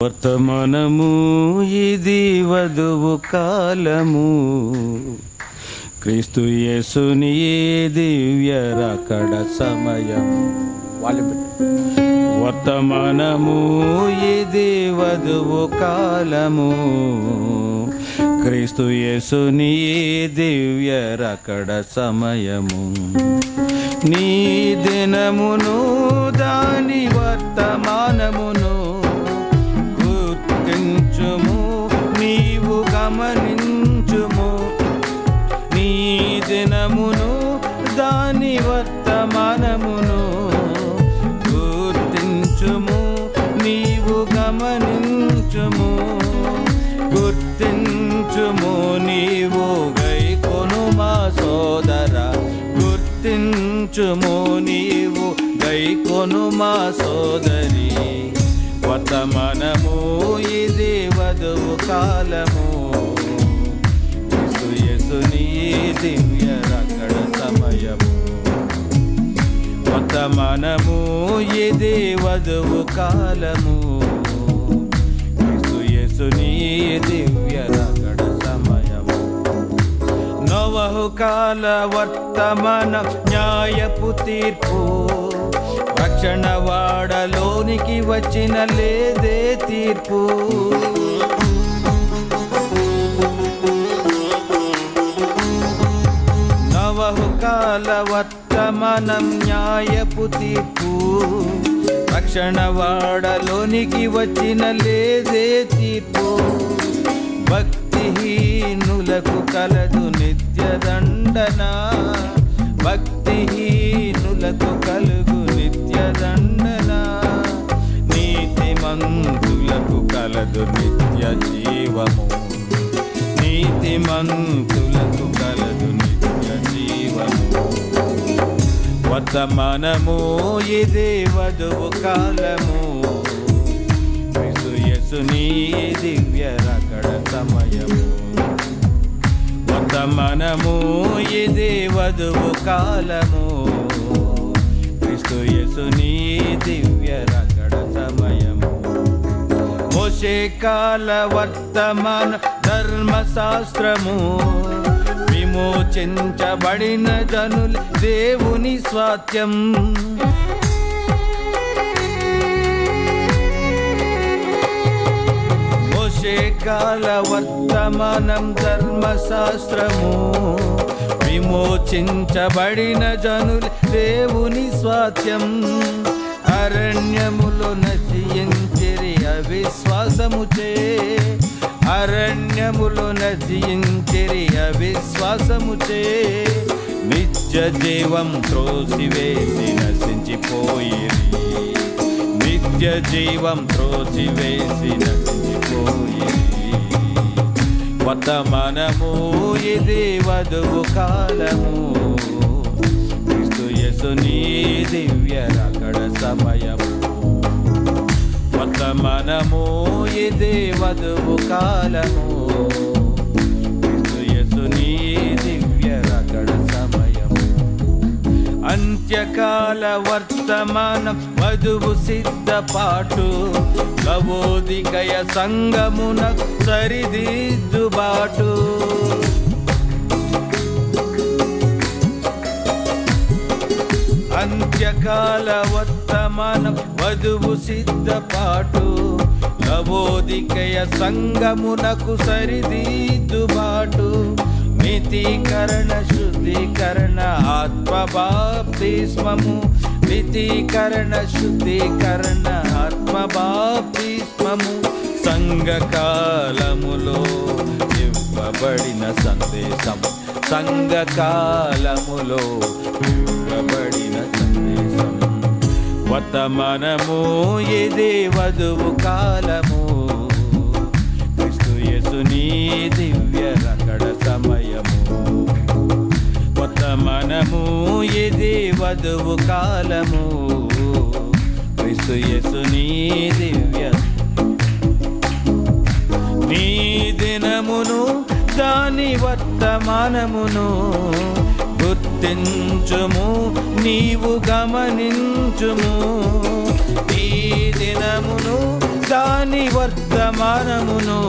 వర్తమానము ఇది వధువు కాలము, క్రీస్తు యేసుని దివ్య రాకడ సమయం. వర్తమానము ఇది వధువు కాలము, క్రీస్తు యేసుని దివ్య రాకడ సమయము. నీ దినమును దాని వర్తమానమును నీవు గమనించుము. నీ దినమును దాని వర్తమానమును గుర్తించుము, నీవు గమనించుము. గుర్తించుము, నీవు గైకొను మా సోదర. గుర్తించుము, నీవు గైకొను మా సోదరి. వర్తమానము ఇది వధువు కాలము, క్రీస్తు యేసుని దివ్య రాకడ సమయము. వర్తమానము ఇది వధువు కాలము, క్రీస్తు యేసుని దివ్య రాకడ సమయము. నోవహు కాల వర్తమాన న్యాయపు తీర్పు, రక్షణ వాడలోనికి వచ్చిన లేదే తీర్పు. నోవహు కాల వర్తమానం న్యాయపు తీర్పు, రక్షణ వాడలోనికి వచ్చిన లేదే తీర్పు. భక్తిహీనులకు కలదు నిత్య దండన, భక్తిహీనులకు కలుగు నిత్య దండన. నీతిమంతులకు కలదు నిత్య జీవము, నీతిమంతులకు కలదు నిత్య జీవము. వర్తమానము ఇదే వధువు కాలము, క్రీస్తు యేసుని దివ్య రాకడ సమయము. వర్తమానము ఇదే వధువు కాలము, క్రీస్తు యేసుని దివ్య రాకడ సమయము. మోషే కాల వర్తమాన ధర్మశాస్త్రము, విమోచించబడిన జనులు దేవుని స్వాస్థ్యం. కాల వర్తమానం ధర్మశాస్త్రము, విమోచించబడిన జనులు దేవుని స్వాస్థ్యం. అరణ్యములో నశించిరి అవిశ్వాసముచే, అరణ్యములో నశించిరి అవిశ్వాసముచే. నిత్య జీవం త్రోసివేసి నశించిపోయిరి, నిత్య జీవం త్రోసివేసి నశించిపోయిరి. వర్తమానము ఇది వధువు కాలము, క్రీస్తు యేసుని దివ్య రాకడ సమయము. వర్తమానము ఇది వధువు కాలము, క్రీస్తు యేసుని దివ్య రాకడ సమయము. అంత్యకాల వర్తమానం వధువు సిద్ధపాటు, లవోదికయ సంగమున సరిదిద్దుబాటు. అంత్యకాల వర్తమానం వధువు సిద్ధపాటు, లవోదికయ సంగమునకు సరిదిద్దుబాటు. నితీకరణ శుద్ధీకరణ ఆత్మ బాప్తిస్మము, నితీకరణ శుద్ధీకరణ ఆత్మ బాప్తిస్మము. సంఘకాలములో ఇవ్వబడిన సందేశం, సంఘకాలములో ఇవ్వబడిన సందేశం. వర్తమానము ఇదే వధువు కాలము, క్రీస్తు యేసుని దివ్య రాకడ సమయము. వర్తమానము ఇదే వధువు కాలము, క్రీస్తు యేసుని దివ్య. నీ దినమును దాని వర్తమానమును గుర్తించుము, నీవు గమనించుము. ఈ దినమును దాని వర్తమానమును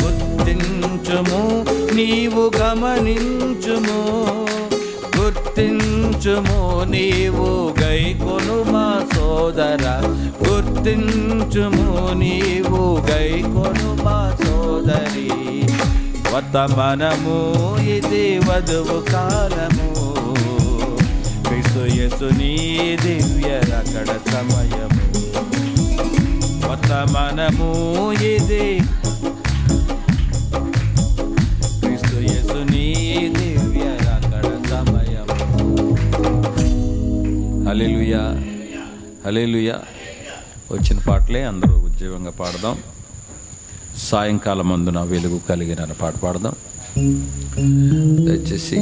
గుర్తించుము, నీవు గమనించుము. గుర్తించుము, నీవు గైకొను మా సోదర. గుర్తించుము, నీవు గైకొను మా సోదరి. వర్తమానము ఇది వధువు కాలము, క్రీస్తు యేసుని దివ్య రకడ సమయము. వర్తమానము ఇది క్రీస్తు యేసుని దివ్య రకడ సమయము. హల్లెలూయా, హల్లెలూయా. వచ్చిన పాటలే అందరూ ఉజ్జీవంగా పాడదాం. సాయంకాలం అందున వెలుగు కలిగిన పాట పాడదాం దయచేసి.